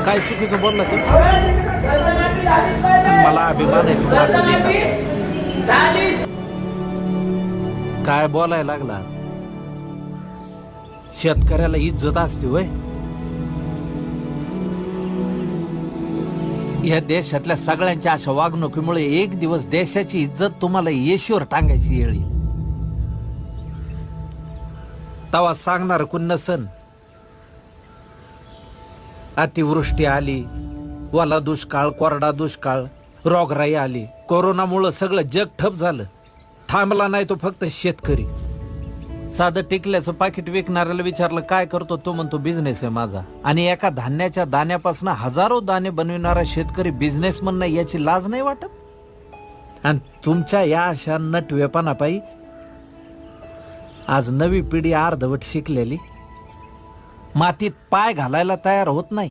काय चुकीचं बोलला तू? मला अभिमान आहे तू माझं लेक असायचा. काय बोलायला लागला? शेतकऱ्याला इज्जत असते होय? या देशातल्या सगळ्यांच्या अशा वागणुकीमुळे एक दिवस देशाची इज्जत तुम्हाला येशीवर टांगायची येईल. तवा सांगणार कोण नसन. अतिवृष्टी आली, वाला दुष्काळ, कोरडा दुष्काळ, रोगराई आली, कोरोनामुळं सगळं जग ठप झालं. थांबला नाही तो फक्त शेतकरी. साधं टिकल्याचं पाकिट विकणाऱ्याला विचारलं काय करतो, तो म्हणतो बिझनेस आहे माझा. आणि एका धान्याच्या दाण्यापासून हजारो दाणे बनविणारा शेतकरी बिझनेसमन नाही याची लाज नाही वाटत? आणि तुमच्या या अशा नटवेपणापायी आज नवी पिढी अर्धवट शिकलेली मातीत पाय घालायला तयार होत नाही.